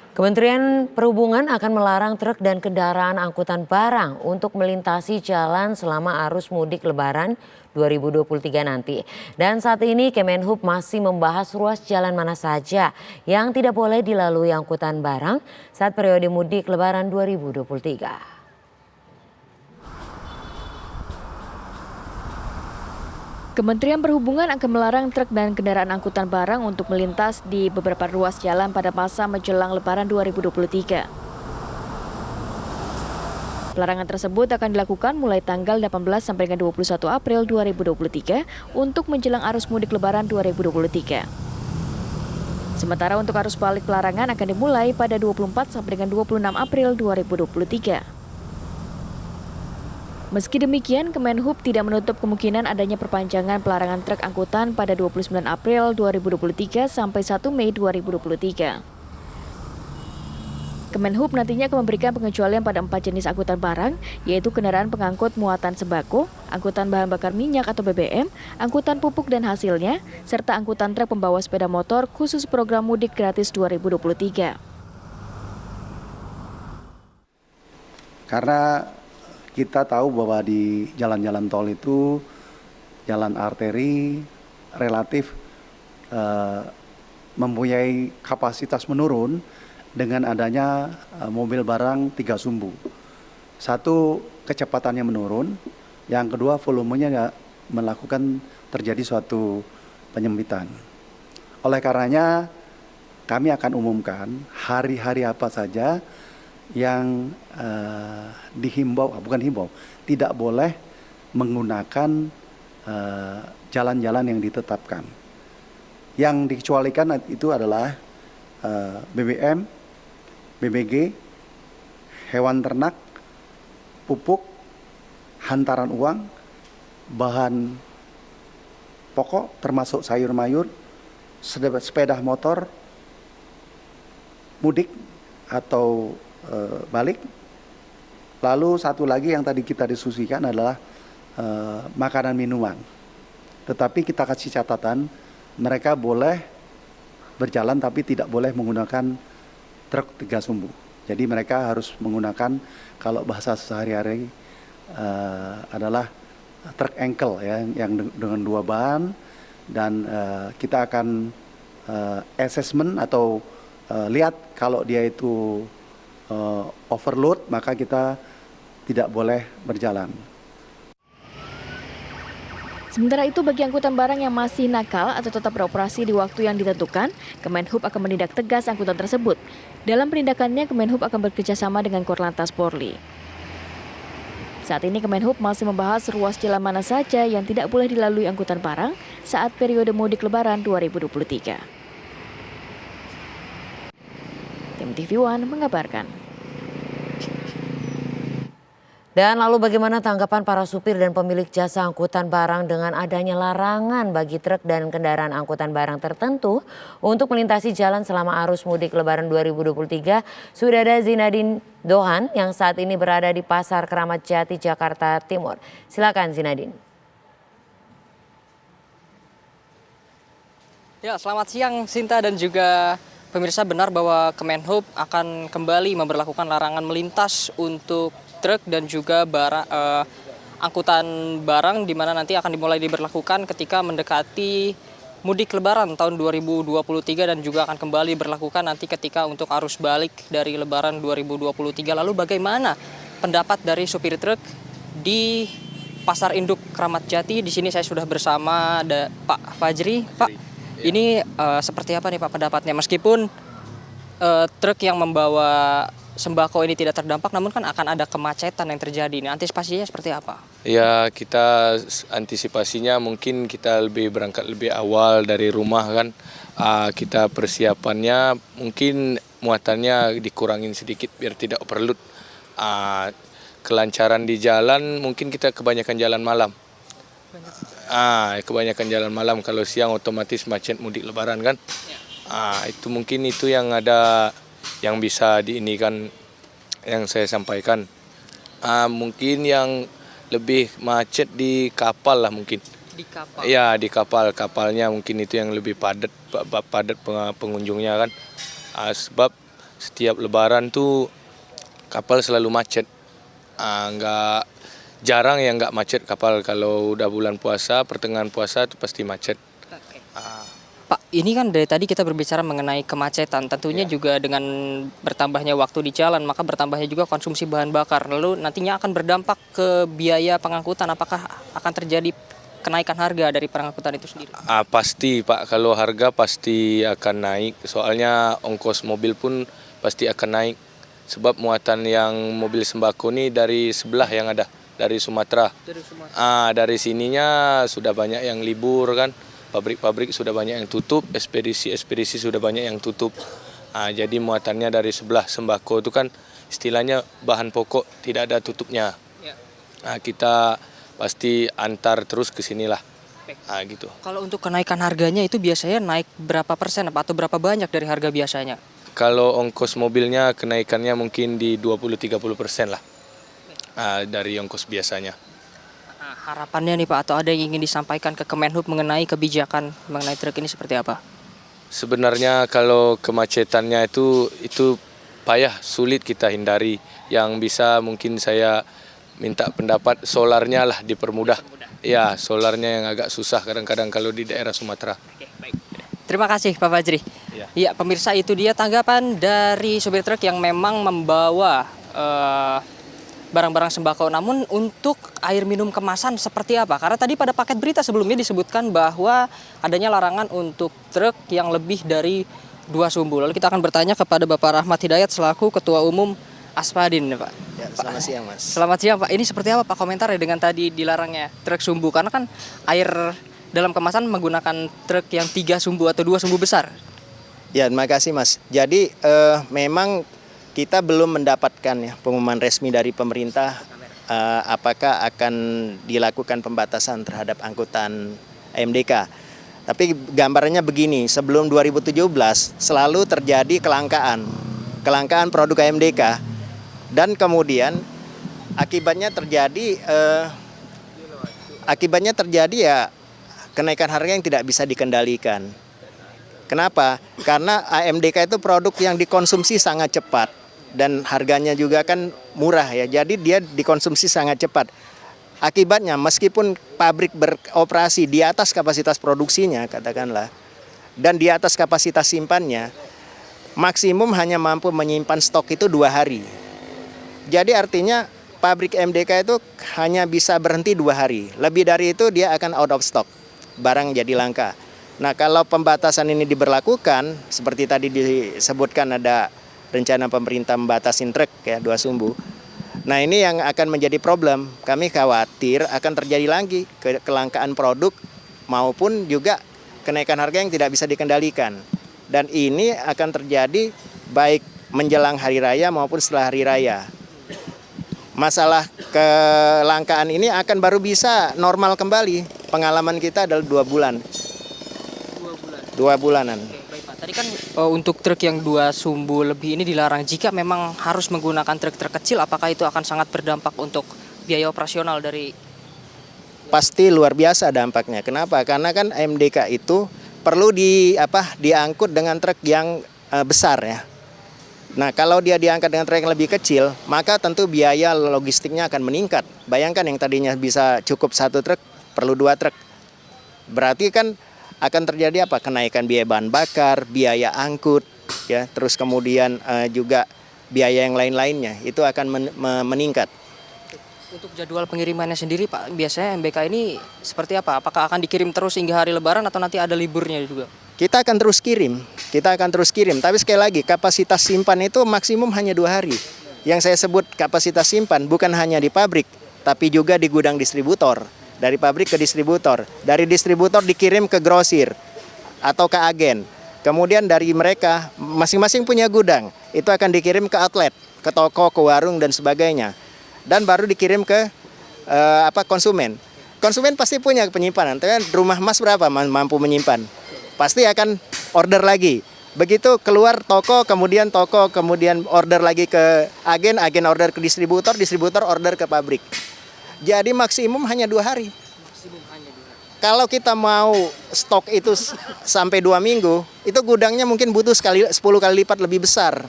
Kementerian Perhubungan akan melarang truk dan kendaraan angkutan barang untuk melintasi jalan selama arus mudik Lebaran 2023 nanti. Dan saat ini Kemenhub masih membahas ruas jalan mana saja yang tidak boleh dilalui angkutan barang saat periode mudik Lebaran 2023. Kementerian Perhubungan akan melarang truk dan kendaraan angkutan barang untuk melintas di beberapa ruas jalan pada masa menjelang Lebaran 2023. Larangan tersebut akan dilakukan mulai tanggal 18 sampai dengan 21 April 2023 untuk menjelang arus mudik Lebaran 2023. Sementara untuk arus balik larangan akan dimulai pada 24 sampai dengan 26 April 2023. Meski demikian, Kemenhub tidak menutup kemungkinan adanya perpanjangan pelarangan truk angkutan pada 29 April 2023 sampai 1 Mei 2023. Kemenhub nantinya akan memberikan pengecualian pada 4 jenis angkutan barang, yaitu kendaraan pengangkut muatan sembako, angkutan bahan bakar minyak atau BBM, angkutan pupuk dan hasilnya, serta angkutan truk pembawa sepeda motor khusus program mudik gratis 2023. Karena kita tahu bahwa di jalan-jalan tol itu, jalan arteri relatif mempunyai kapasitas menurun dengan adanya mobil barang 3 sumbu. Satu, kecepatannya menurun. Yang kedua, volumenya melakukan terjadi suatu penyempitan. Oleh karenanya, kami akan umumkan hari-hari apa saja yang tidak boleh menggunakan jalan-jalan yang ditetapkan. Yang dikecualikan itu adalah BBM, BBG, hewan ternak, pupuk, hantaran uang, bahan pokok termasuk sayur mayur, sepeda motor, mudik atau balik. Lalu satu lagi yang tadi kita diskusikan adalah makanan minuman. Tetapi kita kasih catatan, mereka boleh berjalan tapi tidak boleh menggunakan truk 3 sumbu. Jadi mereka harus menggunakan, kalau bahasa sehari-hari adalah truk engkel ya, yang dengan 2 ban. Dan kita akan assessment atau lihat kalau dia itu overload, maka kita tidak boleh berjalan. Sementara itu, bagi angkutan barang yang masih nakal atau tetap beroperasi di waktu yang ditentukan, Kemenhub akan menindak tegas angkutan tersebut. Dalam penindakannya, Kemenhub akan bekerjasama dengan Korlantas Polri. Saat ini Kemenhub masih membahas ruas jalan mana saja yang tidak boleh dilalui angkutan barang saat periode mudik Lebaran 2023. Tim TV One mengabarkan. Dan lalu bagaimana tanggapan para supir dan pemilik jasa angkutan barang dengan adanya larangan bagi truk dan kendaraan angkutan barang tertentu untuk melintasi jalan selama arus mudik Lebaran 2023? Sudah ada Zinadin Dohan yang saat ini berada di Pasar Keramat Jati, Jakarta Timur. Silakan Zinadin. Ya, selamat siang Sinta dan juga pemirsa. Benar bahwa Kemenhub akan kembali memberlakukan larangan melintas untuk truk dan juga angkutan barang, di mana nanti akan dimulai diberlakukan ketika mendekati mudik Lebaran tahun 2023 dan juga akan kembali berlakukan nanti ketika untuk arus balik dari Lebaran 2023. Lalu bagaimana pendapat dari supir truk di Pasar Induk Keramat Jati? Di sini saya sudah bersama Pak Fajri. Pak, ini seperti apa nih Pak pendapatnya? Meskipun truk yang membawa sembako ini tidak terdampak, namun kan akan ada kemacetan yang terjadi. Ini antisipasinya seperti apa? Ya, kita antisipasinya mungkin kita berangkat lebih awal dari rumah kan. Kita persiapannya mungkin muatannya dikurangin sedikit biar tidak overload. Kelancaran di jalan mungkin kita kebanyakan jalan malam. Kebanyakan jalan malam, kalau siang otomatis macet mudik Lebaran kan. Itu mungkin itu yang ada yang bisa diinikan, yang saya sampaikan. Mungkin yang lebih macet di kapal lah mungkin. Di kapal? Ya, di kapalnya mungkin itu yang lebih padat pengunjungnya kan. Sebab setiap lebaran tuh kapal selalu macet. Nggak jarang yang nggak macet kapal. Kalau udah bulan puasa, pertengahan puasa itu pasti macet. Pak, ini kan dari tadi kita berbicara mengenai kemacetan. Tentunya juga dengan bertambahnya waktu di jalan, maka bertambahnya juga konsumsi bahan bakar. Lalu nantinya akan berdampak ke biaya pengangkutan. Apakah akan terjadi kenaikan harga dari pengangkutan itu sendiri? Pasti Pak, kalau harga pasti akan naik. Soalnya ongkos mobil pun pasti akan naik. Sebab muatan yang mobil sembako ini dari sebelah yang ada, dari Sumatera. Dari sininya sudah banyak yang libur kan. Pabrik-pabrik sudah banyak yang tutup, ekspedisi sudah banyak yang tutup. Jadi muatannya dari sebelah sembako itu kan istilahnya bahan pokok tidak ada tutupnya. Kita pasti antar terus ke sinilah. Gitu. Kalau untuk kenaikan harganya itu biasanya naik berapa persen atau berapa banyak dari harga biasanya? Kalau ongkos mobilnya kenaikannya mungkin di 20-30% lah dari ongkos biasanya. Harapannya nih Pak, atau ada yang ingin disampaikan ke Kemenhub mengenai kebijakan mengenai truk ini seperti apa? Sebenarnya kalau kemacetannya itu payah, sulit kita hindari. Yang bisa mungkin saya minta pendapat solarnya lah dipermudah. Ya, solarnya yang agak susah kadang-kadang kalau di daerah Sumatera. Oke, baik. Terima kasih Pak Fajri. Ya, pemirsa, itu dia tanggapan dari supir truk yang memang membawa barang-barang sembako. Namun untuk air minum kemasan seperti apa? Karena tadi pada paket berita sebelumnya disebutkan bahwa adanya larangan untuk truk yang lebih dari 2 sumbu. Lalu kita akan bertanya kepada Bapak Rahmat Hidayat selaku Ketua Umum Aspadin, Pak. Ya, selamat siang, Mas. Selamat siang, Pak. Ini seperti apa Pak komentarnya dengan tadi dilarangnya truk sumbu? Karena kan air dalam kemasan menggunakan truk yang 3 sumbu atau 2 sumbu besar. Ya, terima kasih, Mas. Jadi memang kita belum mendapatkan ya pengumuman resmi dari pemerintah apakah akan dilakukan pembatasan terhadap angkutan AMDK. Tapi gambarannya begini, sebelum 2017 selalu terjadi kelangkaan produk AMDK dan kemudian akibatnya terjadi ya kenaikan harga yang tidak bisa dikendalikan. Kenapa? Karena AMDK itu produk yang dikonsumsi sangat cepat dan harganya juga kan murah ya. Jadi dia dikonsumsi sangat cepat. Akibatnya meskipun pabrik beroperasi di atas kapasitas produksinya katakanlah dan di atas kapasitas simpannya, maksimum hanya mampu menyimpan stok itu 2 hari. Jadi artinya pabrik MDK itu hanya bisa berhenti 2 hari. Lebih dari itu dia akan out of stock. Barang jadi langka. Nah, kalau pembatasan ini diberlakukan, seperti tadi disebutkan ada rencana pemerintah membatasin truk ya 2 sumbu. Nah, ini yang akan menjadi problem. Kami khawatir akan terjadi lagi kelangkaan produk maupun juga kenaikan harga yang tidak bisa dikendalikan. Dan ini akan terjadi baik menjelang hari raya maupun setelah hari raya. Masalah kelangkaan ini akan baru bisa normal kembali. Pengalaman kita adalah 2 bulan. 2 bulanan. Oke, baik Pak. Tadi kan untuk truk yang 2 sumbu lebih ini dilarang. Jika memang harus menggunakan truk kecil, apakah itu akan sangat berdampak untuk biaya operasional dari? Pasti luar biasa dampaknya. Kenapa? Karena kan MDK itu perlu diangkut dengan truk yang besar ya. Nah, kalau dia diangkat dengan truk yang lebih kecil, maka tentu biaya logistiknya akan meningkat. Bayangkan yang tadinya bisa cukup 1 truk, perlu 2 truk. Berarti kan akan terjadi apa? Kenaikan biaya bahan bakar, biaya angkut, ya, terus kemudian juga biaya yang lain-lainnya itu akan meningkat. Untuk jadwal pengirimannya sendiri Pak, biasanya MBK ini seperti apa? Apakah akan dikirim terus hingga hari Lebaran atau nanti ada liburnya juga? Kita akan terus kirim, tapi sekali lagi kapasitas simpan itu maksimum hanya 2 hari. Yang saya sebut kapasitas simpan bukan hanya di pabrik, tapi juga di gudang distributor. Dari pabrik ke distributor, dari distributor dikirim ke grosir atau ke agen. Kemudian dari mereka masing-masing punya gudang, itu akan dikirim ke outlet, ke toko, ke warung dan sebagainya. Dan baru dikirim ke konsumen. Konsumen pasti punya penyimpanan. Rumah Mas berapa mampu menyimpan? Pasti akan order lagi. Begitu keluar toko kemudian order lagi ke agen, agen order ke distributor, distributor order ke pabrik. Jadi maksimum hanya 2 hari. Kalau kita mau stok itu sampai 2 minggu, itu gudangnya mungkin butuh 10 kali lipat lebih besar.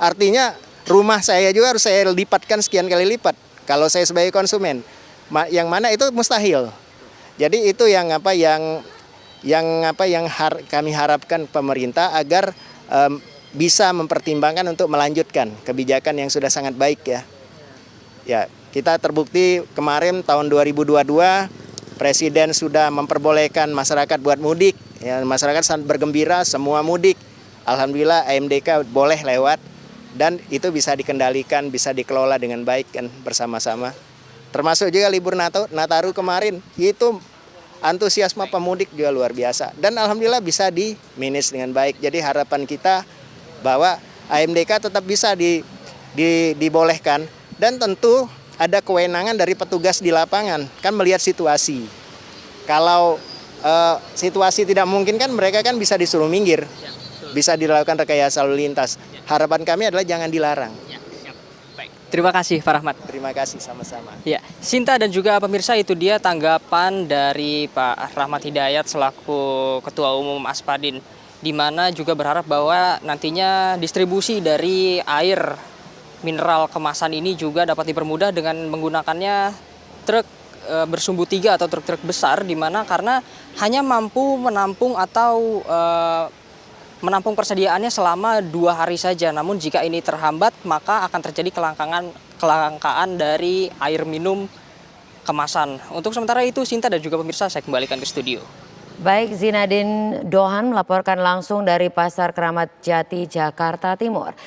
Artinya rumah saya juga harus saya lipatkan sekian kali lipat kalau saya sebagai konsumen. Yang mana itu mustahil. Jadi itu yang kami harapkan pemerintah agar bisa mempertimbangkan untuk melanjutkan kebijakan yang sudah sangat baik ya. Ya, kita terbukti kemarin tahun 2022 Presiden sudah memperbolehkan masyarakat buat mudik. Ya, masyarakat sangat bergembira, semua mudik. Alhamdulillah AMDK boleh lewat dan itu bisa dikendalikan, bisa dikelola dengan baik kan bersama-sama. Termasuk juga libur Nataru kemarin, itu antusiasme pemudik juga luar biasa. Dan alhamdulillah bisa di-manage dengan baik. Jadi harapan kita bahwa AMDK tetap bisa dibolehkan. Dan tentu ada kewenangan dari petugas di lapangan, kan melihat situasi. Kalau situasi tidak mungkin kan mereka kan bisa disuruh minggir. Bisa dilakukan rekayasa lalu lintas. Harapan kami adalah jangan dilarang. Terima kasih Pak Rahmat. Terima kasih sama-sama. Ya, Sinta dan juga pemirsa, itu dia tanggapan dari Pak Rahmat Hidayat selaku Ketua Umum Aspadin, di mana juga berharap bahwa nantinya distribusi dari air mineral kemasan ini juga dapat dipermudah dengan menggunakannya truk bersumbu 3 atau truk-truk besar, di mana karena hanya mampu menampung atau menampung persediaannya selama 2 hari saja. Namun jika ini terhambat, maka akan terjadi kelangkaan dari air minum kemasan. Untuk sementara itu, Sinta dan juga pemirsa, saya kembalikan ke studio. Baik, Zinadin Dohan melaporkan langsung dari Pasar Keramat Jati, Jakarta Timur.